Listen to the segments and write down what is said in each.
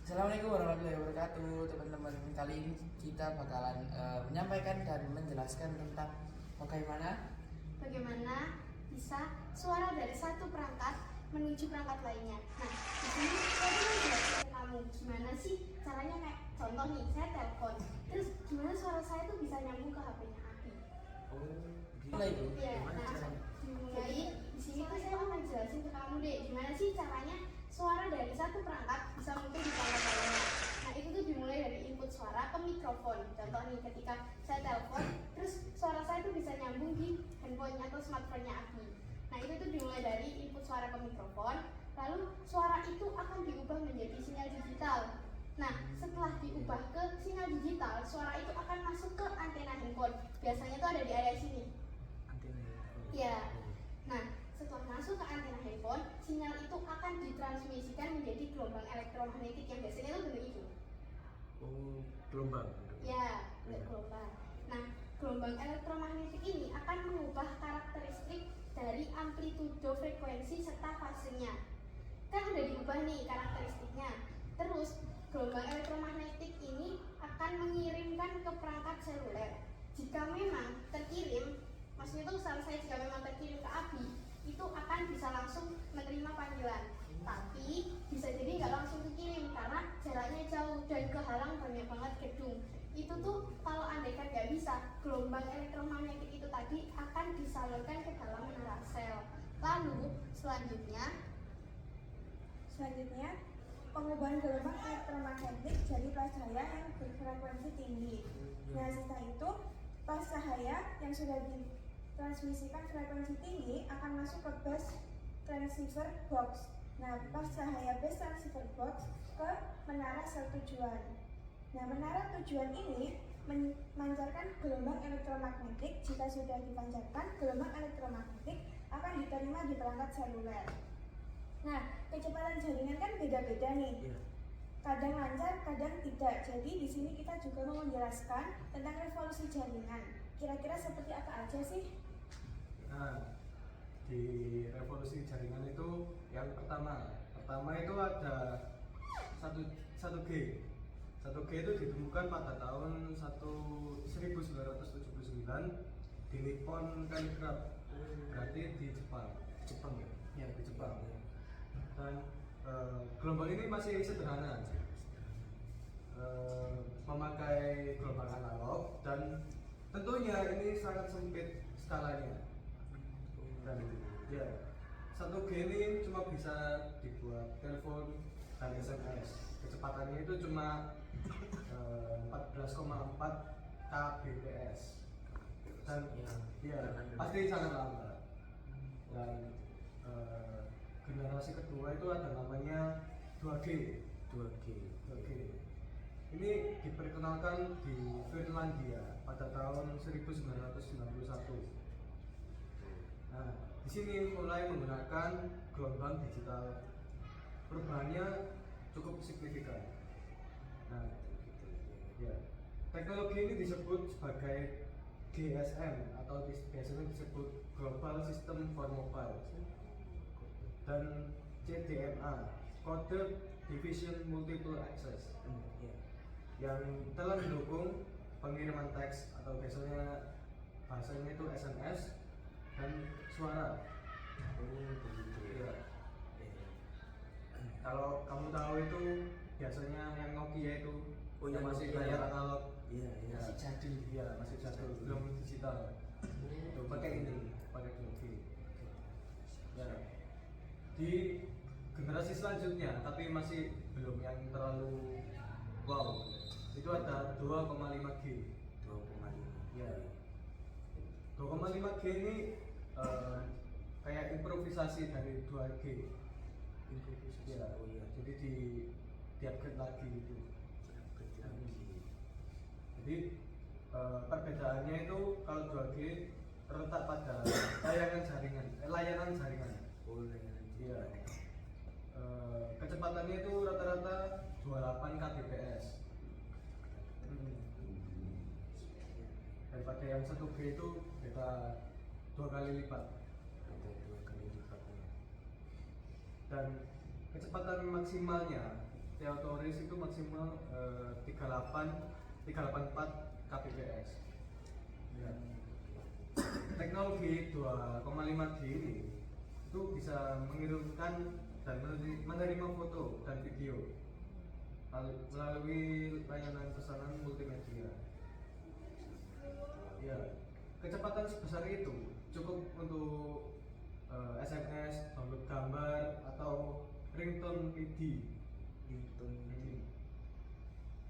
Assalamualaikum warahmatullahi wabarakatuh, teman-teman. Kali ini kita bakalan menyampaikan dan menjelaskan tentang bagaimana bisa suara dari satu perangkat menuju perangkat lainnya. Nah, di sini saya mau jelasin ke kamu gimana sih caranya, kayak contoh nih, saya telepon, terus gimana suara saya tuh bisa nyambung ke HP-nya Abi. mulai itu. Iya, nah dimulai di sini tuh saya mau jelasin ke kamu deh gimana sih caranya suara dari satu perangkat bisa muncul di perangkat lainnya. Nah, itu tuh dimulai dari input suara ke mikrofon. Contoh nih, ketika saya telepon, terus suara saya tuh bisa nyambung di handphonenya atau smartphone-nya Abi. Nah, itu tuh dimulai dari input suara ke mikrofon, lalu suara itu akan diubah menjadi sinyal digital. Nah, setelah diubah ke sinyal digital, suara itu akan masuk ke antena handphone. Biasanya tuh ada di area sini. Ya. Nah, setelah masuk ke antena handphone, sinyal itu akan ditransmisikan menjadi gelombang elektromagnetik yang biasanya itu bentuk itu. Oh, gelombang. Ya, gelombang. Nah, gelombang elektromagnetik ini akan mengubah karakteristik dari amplitudo frekuensi serta fasenya. Kan udah diubah nih karakteristiknya. Terus, gelombang elektromagnetik ini akan mengirimkan ke perangkat seluler. Jika memang terkirim, maksudnya itu saya jika memang terkirim ke Abi, itu akan bisa langsung menerima panggilan. Tapi bisa jadi nggak langsung dikirim karena jaraknya jauh dan kehalang banyak banget gedung. Itu tuh kalau andaikan nggak bisa, gelombang elektromagnetik itu tadi akan disalurkan ke dalam menara sel. Lalu selanjutnya pengubahan gelombang elektromagnetik jadi flash cahaya yang berfrekuensi tinggi. Nah, setelah itu flash cahaya yang sudah ditransmisikan frekuensi tinggi akan masuk ke bus transceiver box. Nah, flash cahaya bus transceiver box ke menara sel tujuan. Nah, menara tujuan ini memancarkan gelombang elektromagnetik. Jika sudah dipancarkan, gelombang elektromagnetik akan diterima di perangkat seluler. Nah, kecepatan jaringan kan beda-beda nih. Kadang lancar, kadang tidak. Jadi di sini kita juga mau menjelaskan tentang revolusi jaringan. Kira-kira seperti apa aja sih? Nah, di revolusi jaringan itu yang pertama itu ada 1G. 1G itu ditemukan pada tahun 1979 di Nippon Telegraph. Berarti di Jepang. Ya, di Jepang. Dan gelombang ini masih sederhana, memakai gelombang analog dan tentunya ini sangat sempit skalanya. Dan ya, 1G ini cuma bisa dibuat telepon dan SMS. Kecepatannya itu cuma 14,4 kbps dan ya pasti sangat lambat. Dan generasi kedua itu ada namanya 2G. Ini diperkenalkan di Finlandia pada tahun 1991. Nah, di sini mulai menggunakan gelombang digital. Perubahannya cukup signifikan. Nah, ya, teknologi ini disebut sebagai GSM atau biasanya disebut Global System for Mobile, dan CDMA, Code Division Multiple Access, yang telah mendukung pengiriman teks atau biasanya bahasanya itu SMS dan suara. Ya. Kalau kamu tahu itu biasanya yang Nokia itu yang masih layar analog. Masih jadul. Iya, masih jadul, belum digital. Tuh, pakai teknologi. Ya. Di generasi selanjutnya, tapi masih belum yang terlalu wow, itu ada 2,5G. Ya. 2,5G ini kayak improvisasi dari 2G. Ya, jadi di-upgrade lagi gitu. Jadi perbedaannya itu kalau 2G terletak pada layanan jaringan. Iya. Kecepatannya itu rata-rata 28 kbps. Daripada yang 1G itu beda 2 kali lipat. Dan kecepatan maksimalnya teotoris itu maksimal 384 kbps. Ya. Teknologi 2,5D ini itu bisa mengirimkan dan menerima foto dan video melalui layanan pesanan multimedia. Ya, kecepatan sebesar itu cukup untuk SMS, download gambar atau ringtone MIDI.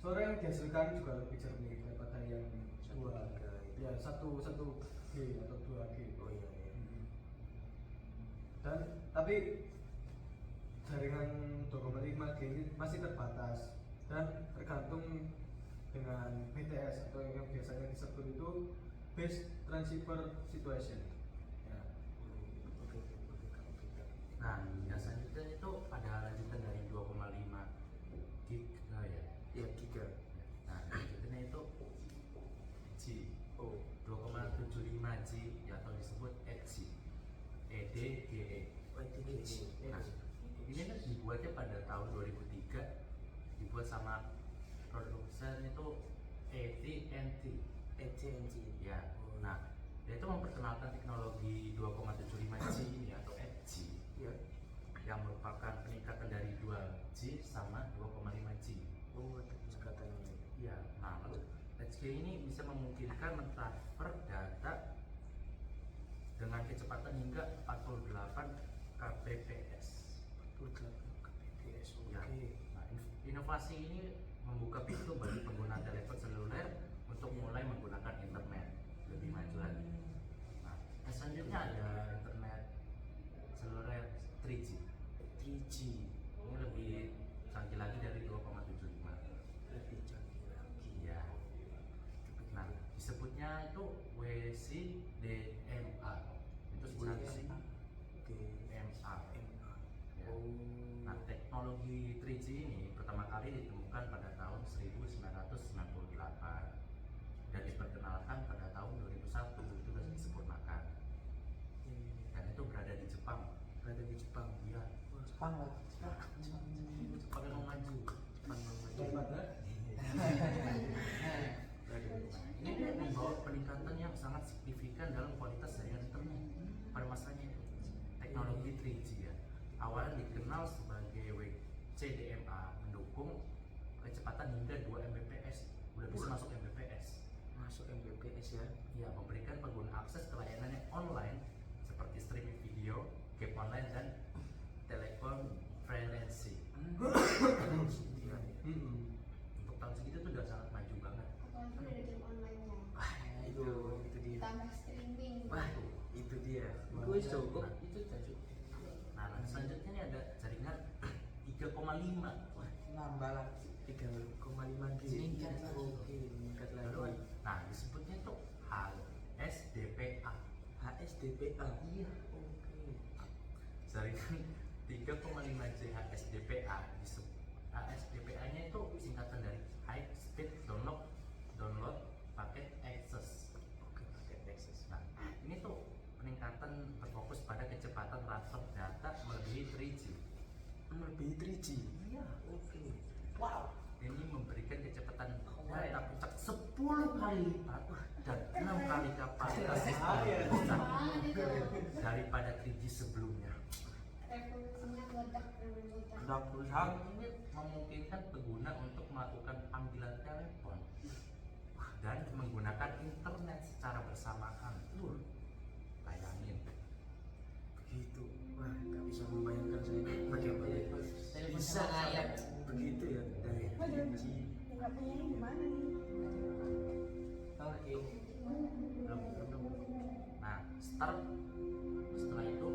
Suara yang dihasilkan juga lebih jernih daripada yang dua, ya satu G atau 2G. Oh iya. Dan tapi jaringan 2,5G ini masih terbatas dan tergantung dengan BTS atau yang biasanya disebut itu Base Transceiver Situation. Ya. Nah, yang selanjutnya itu ada lanjutan dari 2,5 gig lah ya. Ya, giga. Nah, lanjutannya itu G. 2,75 G atau disebut EDGE. EDGE. Nah, ini kan dibuatnya pada tahun 2003, dibuat sama produsen itu AT&T. Ya. Nah, dia itu memperkenalkan teknologi 2,75 G ini atau EDGE, Ya. yang merupakan peningkatan dari 2G sama 2,5 G. Oh, tingkatan ini. Ya, nah lalu EDGE ini bisa memungkinkan mentransfer data dengan kecepatan hingga 48 kbps. 48 kbps. Ya. Nah, inovasi ini membuka pintu bagi pengguna telepon seluler untuk mulai menggunakan internet lebih maju lagi. Nah, yang selanjutnya ada internet seluler 3G. 3G. Ini lebih canggih lagi dari 2,75. Lebih canggih lagi. Iya. Nah, disebutnya itu WCDMA. Itu singkatan DMA. Ya. Nah, teknologi 3G ini pertama kali ditemukan pada tahun 1998 dan diperkenalkan pada tahun 2001. Itu sudah disempurnakan. Dan itu berada di Jepang. Berada di Jepang. Iya. Jepang lah. Jepang yang mau maju. Jepang mau maju. Daripada Ini membawa peningkatan yang sangat signifikan dalam kualitas jaringan internet pada masanya itu. Teknologi 3G ya, awalnya dikenal sebagai WCDMA, mendukung kecepatan hingga 2 Mbps, udah bisa masuk Mbps. Masuk Mbps ya. Ya, memberikan pengguna akses ke layanan yang online seperti streaming video, game online dan telekonferensi. Iya. Untuk tahun segitu tuh udah sangat maju banget. Apalagi udah ada game online-nya. Wah, itu dia. Tambah streaming. Wah, itu dia. Itu Itu cukup. itu cukup. Nah, selanjutnya ini ada jaringan 3,5. Wah, nambah lagi 3,5 G. Meningkat lagi. Oke, meningkat Lalu, lagi. nah disebutnya itu HSDPA. HSDPA. Iya. Oke. Jaringan 3,5 G HSDPA. HSDPA-nya itu singkatan dari High Speed Download Packet Access. Oke, pakai Texas. Nah, ini tuh peningkatan berfokus pada kecepatan transfer data melebihi 3G. Melebihi 3G. Iya. Oke. Wow. Ini memberikan kecepatan data puncak 10 kali lipat dan 6 kali kapasitas Banget itu. daripada 3G sebelumnya. Revolusinya meledak. Hal ini memungkinkan pengguna untuk melakukan panggilan telepon dan menggunakan internet secara bersamaan. Bayangin. Begitu. Wah, nggak bisa membayangkan saya bagaimana bisa ngayap. begitu ya dari 3G. Nggak punya ini gimana nih? Oke. Belum. Nah, setelah itu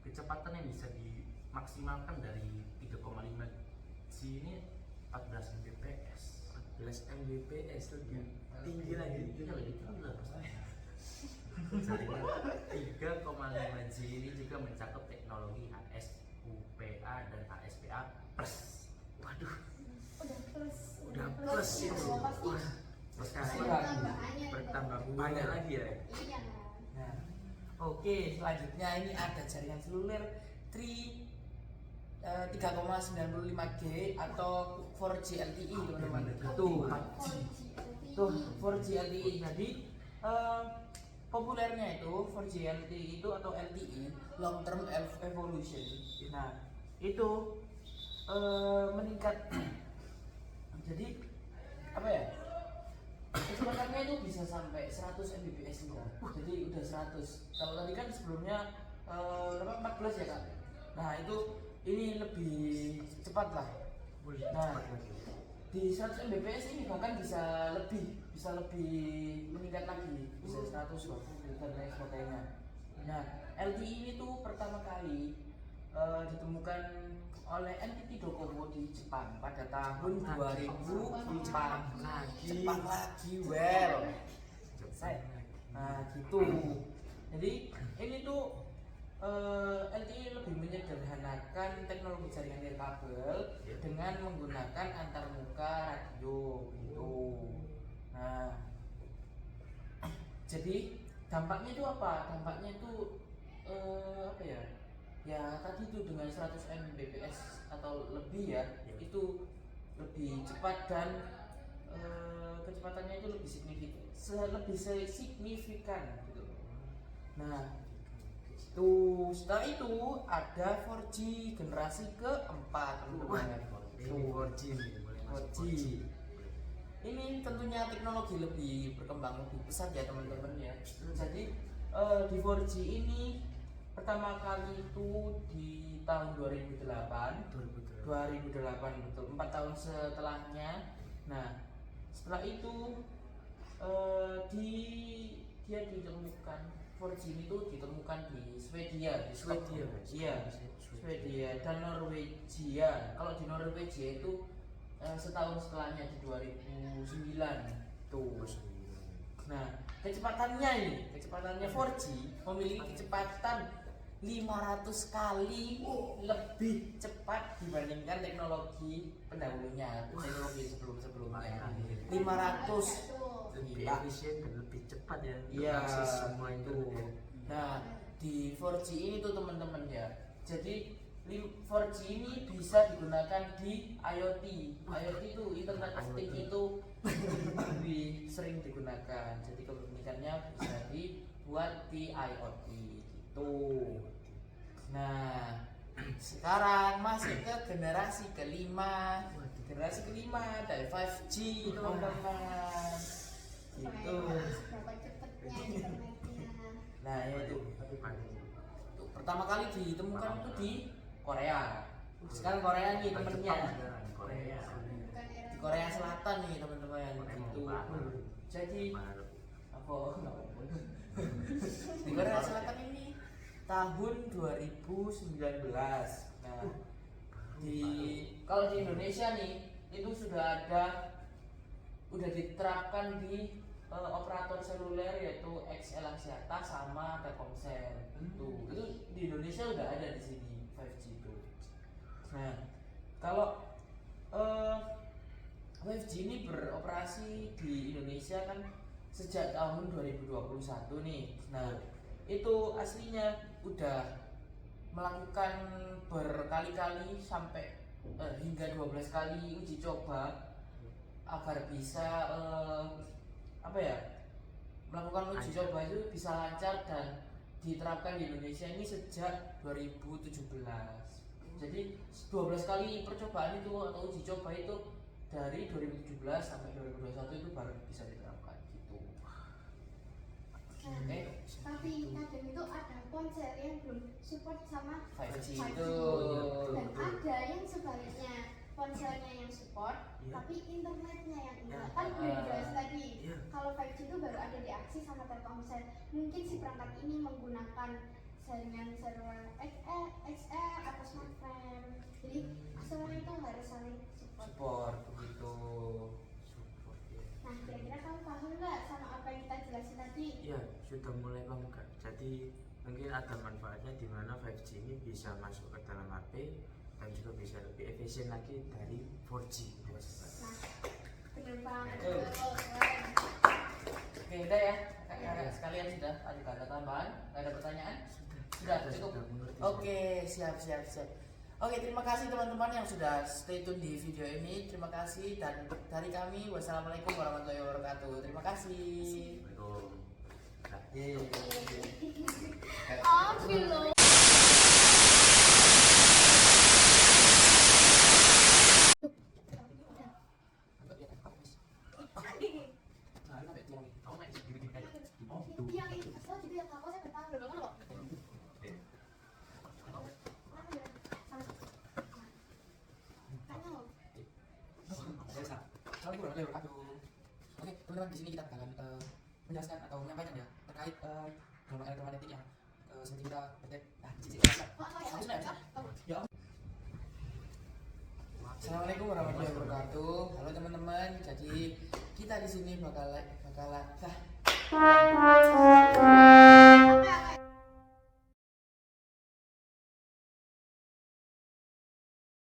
kecepatan yang bisa dimaksimalkan dari 3,5 G ini 14 Mbps. 14 Mbps lebih tinggi lagi. Iya, lebih tinggi lah pastinya. Jaringan 3,5 G ini juga mencakup teknologi HSUPA dan HSPA plus. Waduh, Udah plus itu. Wah, plus kasih Tambahannya bertambah banyak lagi ya. Iya. Nah, Oke, selanjutnya ini ada jaringan seluler 3 3,95G atau 4G LTE teman-teman. Tuh 4G LTE. Jadi populernya itu 4G LTE itu atau LTE long term evolution. Nah itu meningkat. Jadi apa ya, kecepatannya itu bisa sampai 100 Mbps nih, jadi udah 100. Kalau tadi kan sebelumnya 14 ya Kak. Nah itu ini lebih cepat lah. Nah di 100 Mbps ini bahkan bisa lebih meningkat lagi, bisa 120 dan lain sebagainya. Nah LTE ini tuh pertama kali ditemukan oleh NTT Docomo di Jepang pada tahun 2004. Jepang lagi, well. Nah gitu. Jadi ini tuh LTE lebih menyederhanakan teknologi jaringan nirkabel dengan menggunakan antarmuka radio gitu. Nah, jadi dampaknya itu apa? Dampaknya itu apa ya? Ya tadi itu dengan 100 Mbps atau lebih ya, itu lebih cepat dan kecepatannya itu lebih signifikan gitu. Nah, setelah itu ada 4G generasi keempat teman-teman. 4G. Ini tentunya teknologi lebih berkembang lebih pesat ya teman-teman ya. Jadi di 4G ini pertama kali itu di tahun 2008 betul, 4 tahun setelahnya. Nah setelah itu dia ditemukan 4G itu ditemukan di Swedia dan Norwegia. Kalau di Norwegia itu setahun setelahnya di 2009 tuh. Nah kecepatannya 4G memiliki kecepatan 500 kali lebih cepat dibandingkan teknologi pendahulunya, teknologi sebelumnya. 500 lebih efisien dan lebih cepat ya. Iya, semua itu. Nah, di 4G ini tuh teman-teman ya. Jadi 4G ini bisa digunakan di IoT. IoT itu Internet of Things itu lebih sering digunakan. Jadi kepemilikannya bisa dibuat di IoT gitu. Nah, sekarang masuk ke generasi kelima. Generasi kelima dari 5G teman-teman. Gitu. Berapa cepatnya internetnya. Nah, itu pertama kali ditemukan itu di Korea. Sekarang Korea nih temennya. Di Korea Selatan nih teman-teman. Gitu. Jadi apa? Di Korea Selatan ini tahun 2019. Nah, kalau di Indonesia nih itu sudah diterapkan di operator seluler yaitu XL Axiata sama Telkomsel. Itu di Indonesia udah ada di sini 5G itu. Nah, kalau 5G ini beroperasi di Indonesia kan sejak tahun 2021 nih. Nah, itu aslinya udah melakukan berkali-kali sampai hingga 12 kali uji coba agar bisa melakukan uji coba itu bisa lancar dan diterapkan di Indonesia ini sejak 2017. Jadi 12 kali percobaan itu atau uji coba itu dari 2017 sampai 2021 itu baru bisa diterapkan gitu. Tapi kadang itu ada ponsel yang belum support sama 5G 5G. itu. Dan ada yang sebaliknya, ponselnya yang support tapi internetnya yang enggak. Kan udah dibahas tadi. Kalau 5G itu baru ada di Aksi sama Telkomsel. Mungkin si perangkat ini menggunakan jaringan server XL atau smartphone. Jadi semuanya itu harus saling support. Begitu. Nah, kira-kira kamu paham nggak sama apa yang kita jelasin tadi? Ya, sudah mulai paham Kak. Jadi mungkin ada manfaatnya di mana 5G ini bisa masuk ke dalam HP dan juga bisa lebih efisien lagi dari 4G. Nah, bener banget. Oke, udah ya. Kakak sekalian sudah ada kata tambahan? Nggak ada pertanyaan? Sudah cukup. mengerti. Oke, siap. Oke, terima kasih teman-teman yang sudah stay tune di video ini. Terima kasih, dan dari kami wassalamualaikum warahmatullahi wabarakatuh. Terima kasih. Assalamualaikum. Oh, film. Iya, ini asal gitu ya, apa saya bertahan dulu kok. Assalamualaikum warahmatullahi wabarakatuh. Oke, teman-teman, di sini kita akan menjelaskan atau menyampaikan ya terkait gelombang elektromagnetik yang seperti kita praktek. Ya. Assalamualaikum warahmatullahi wabarakatuh. Halo teman-teman, jadi kita di sini bakal